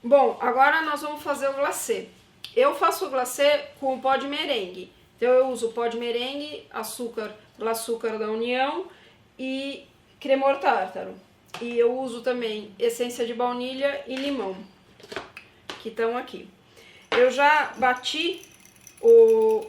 Bom, agora nós vamos fazer o glacê. Eu faço o glacê com o pó de merengue. Então eu uso pó de merengue, açúcar, açúcar da União e cremor tártaro. E eu uso também essência de baunilha e limão, que estão aqui. Eu já bati o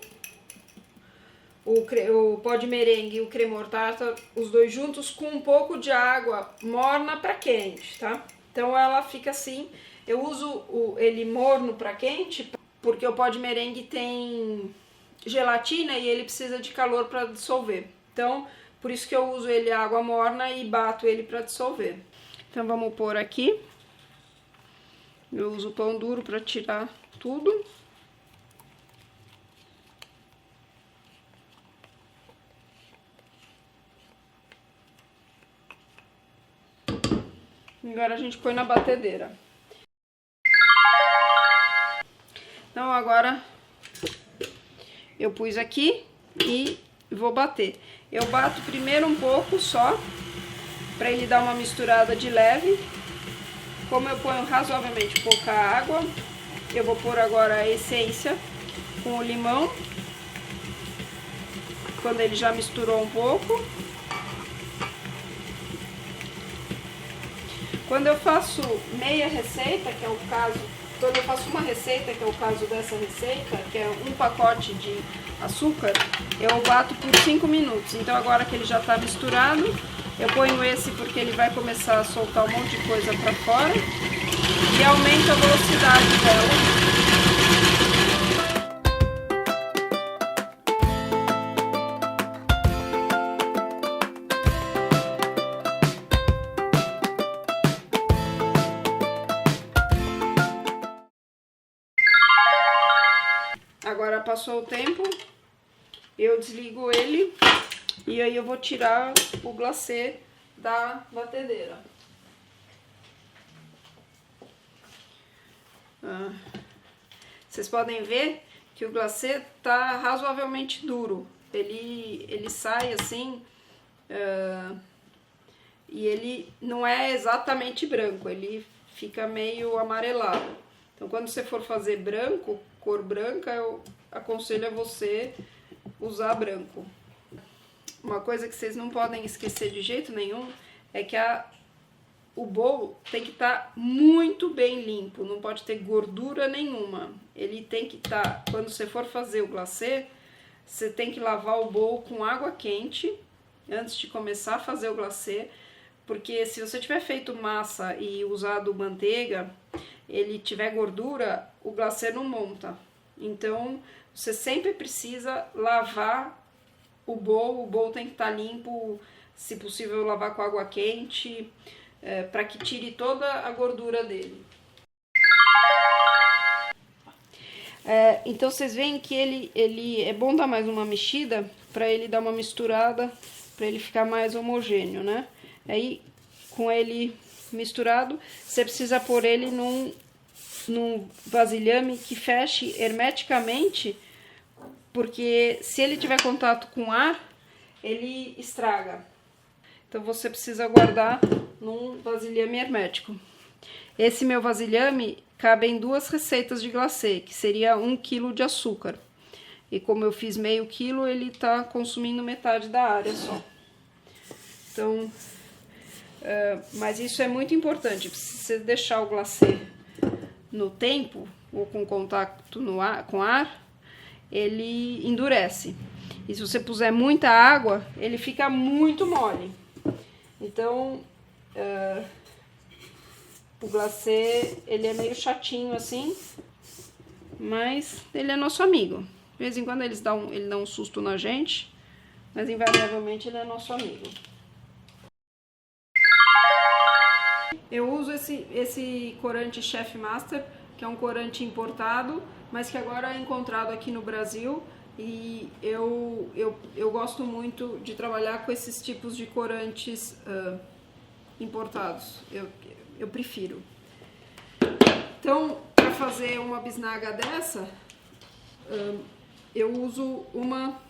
pó de merengue e o cremor tártaro, os dois juntos, com um pouco de água morna para quente, tá? Então ela fica assim. Eu uso ele morno para quente porque o pó de merengue tem gelatina e ele precisa de calor para dissolver. Então, por isso que eu uso ele água morna e bato ele para dissolver. Então vamos pôr aqui. Eu uso pão duro para tirar tudo. Agora a gente põe na batedeira. Então agora eu pus aqui e vou bater. Eu bato primeiro um pouco só, para ele dar uma misturada de leve. Como eu ponho razoavelmente pouca água, eu vou pôr agora a essência com o limão. Quando ele já misturou um pouco. Quando eu faço meia receita, que é o caso, quando eu faço uma receita, que é o caso dessa receita, que é um pacote de açúcar, eu bato por 5 minutos. Então agora que ele já está misturado, eu ponho esse porque ele vai começar a soltar um monte de coisa para fora e aumento a velocidade dela. Agora passou o tempo, eu desligo ele e aí eu vou tirar o glacê da batedeira. Vocês podem ver que o glacê tá razoavelmente duro. Ele sai assim e ele não é exatamente branco, ele fica meio amarelado. Então quando você for fazer branco, cor branca, eu aconselho a você usar branco. Uma coisa que vocês não podem esquecer de jeito nenhum é que o bowl tem que estar muito bem limpo, não pode ter gordura nenhuma. Ele tem que estar, quando você for fazer o glacê, você tem que lavar o bowl com água quente antes de começar a fazer o glacê, porque se você tiver feito massa e usado manteiga, ele tiver gordura, o glacê não monta. Então, você sempre precisa lavar o bowl tem que estar limpo, se possível lavar com água quente, para que tire toda a gordura dele. Então vocês veem que ele é bom dar mais uma mexida, para ele dar uma misturada, para ele ficar mais homogêneo, né? Aí, com ele misturado, você precisa pôr ele num vasilhame que feche hermeticamente, porque se ele tiver contato com ar, ele estraga. Então você precisa guardar num vasilhame hermético. Esse meu vasilhame cabe em 2 receitas de glacê, que seria 1 kg de açúcar. E como eu fiz meio quilo, ele tá consumindo metade da área só. Então, mas isso é muito importante. Se você deixar o glacê no tempo, ou com contato com ar, ele endurece. E se você puser muita água, ele fica muito mole. Então, o glacê, ele é meio chatinho assim, mas ele é nosso amigo. De vez em quando ele dá um susto na gente, mas invariavelmente ele é nosso amigo. Eu uso esse corante Chef Master, que é um corante importado, mas que agora é encontrado aqui no Brasil. E eu gosto muito de trabalhar com esses tipos de corantes importados. Eu prefiro. Então, para fazer uma bisnaga dessa, eu uso uma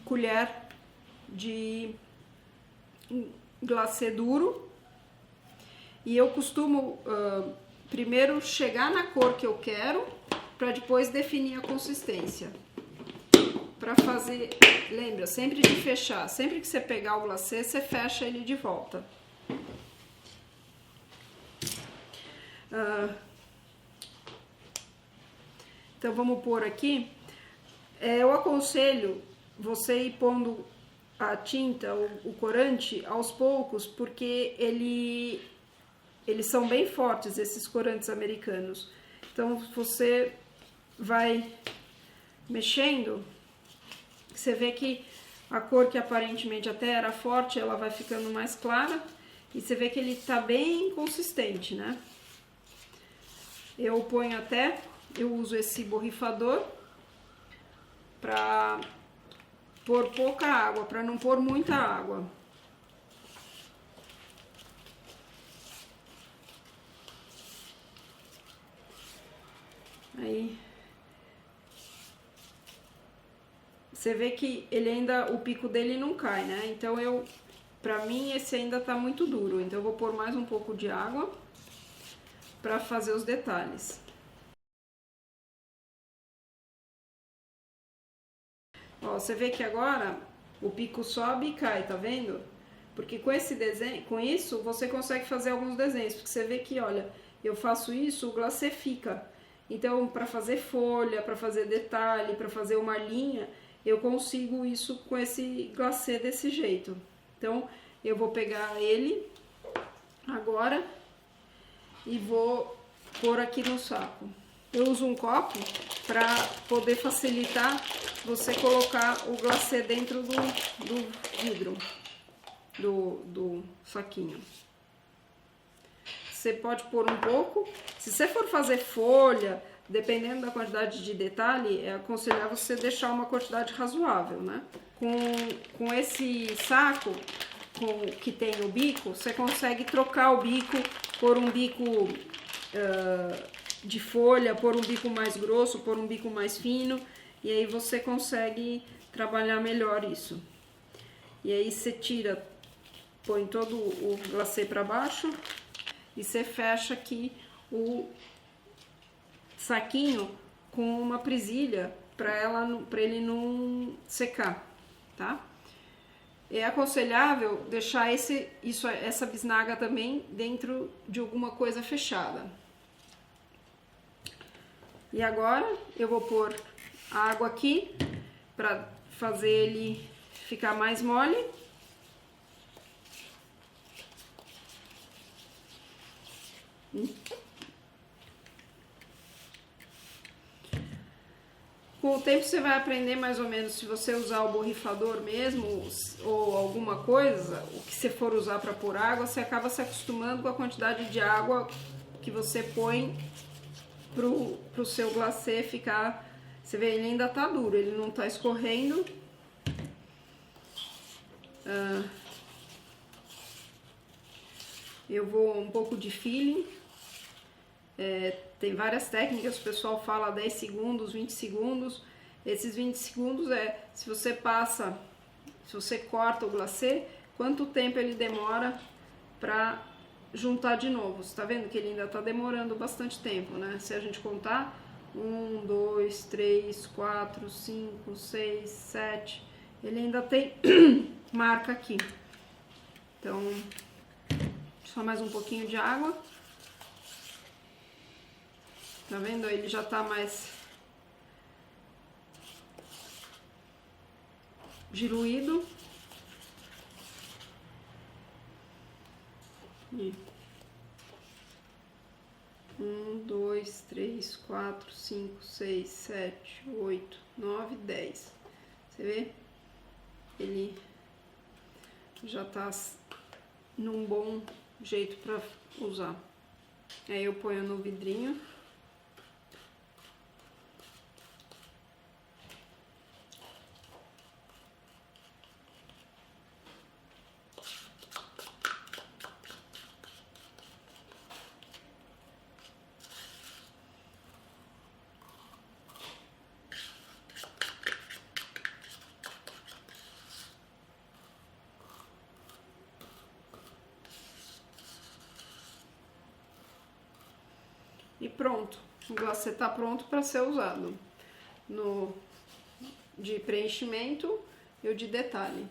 colher de glacê duro. E eu costumo primeiro chegar na cor que eu quero, para depois definir a consistência. Para fazer, lembra, sempre de fechar. Sempre que você pegar o glacê, você fecha ele de volta. Então, vamos pôr aqui. Eu aconselho você ir pondo a tinta, o corante, aos poucos, porque eles são bem fortes, esses corantes americanos. Então, você vai mexendo, você vê que a cor que aparentemente até era forte, ela vai ficando mais clara. E você vê que ele tá bem consistente, né? Eu uso esse borrifador para pôr pouca água, para não pôr muita água. Aí você vê que ele ainda, o pico dele não cai, né? Então pra mim esse ainda tá muito duro, então eu vou pôr mais um pouco de água para fazer os detalhes. Ó, você vê que agora o pico sobe e cai, tá vendo? Porque com esse desenho, com isso você consegue fazer alguns desenhos, porque você vê que, olha, eu faço isso, o glacê fica. Então, para fazer folha, para fazer detalhe, para fazer uma linha, eu consigo isso com esse glacê desse jeito. Então, eu vou pegar ele agora e vou pôr aqui no saco. Eu uso um copo para poder facilitar você colocar o glacê dentro do vidro, do saquinho. Você pode pôr um pouco. Se você for fazer folha, dependendo da quantidade de detalhe, é aconselhável você deixar uma quantidade razoável, né? Com esse saco que tem o bico, você consegue trocar o bico por um bico de folha, por um bico mais grosso, por um bico mais fino, e aí você consegue trabalhar melhor isso. E aí você tira, põe todo o glacê para baixo e você fecha aqui o saquinho com uma presilha para ele não secar, tá? É aconselhável deixar essa bisnaga também dentro de alguma coisa fechada. E agora eu vou pôr água aqui para fazer ele ficar mais mole. Com o tempo você vai aprender mais ou menos, se você usar o borrifador mesmo ou alguma coisa, o que você for usar para pôr água, você acaba se acostumando com a quantidade de água que você põe pro seu glacê ficar. Você vê, ele ainda tá duro, ele não tá escorrendo. Eu vou um pouco de feeling. Tem várias técnicas, o pessoal fala 10 segundos, 20 segundos. Esses 20 segundos se você corta o glacê, quanto tempo ele demora para juntar de novo. Você tá vendo que ele ainda tá demorando bastante tempo, né? Se a gente contar 1, 2, 3, 4, 5, 6, 7, ele ainda tem marca aqui. Então, só mais um pouquinho de água. Tá vendo? Ele já tá mais diluído. E 1, 2, 3, 4, 5, 6, 7, 8, 9, 10. Você vê? Ele já tá num bom jeito para usar. Aí eu ponho no vidrinho. e pronto. O glacê tá pronto para ser usado de preenchimento e o de detalhe.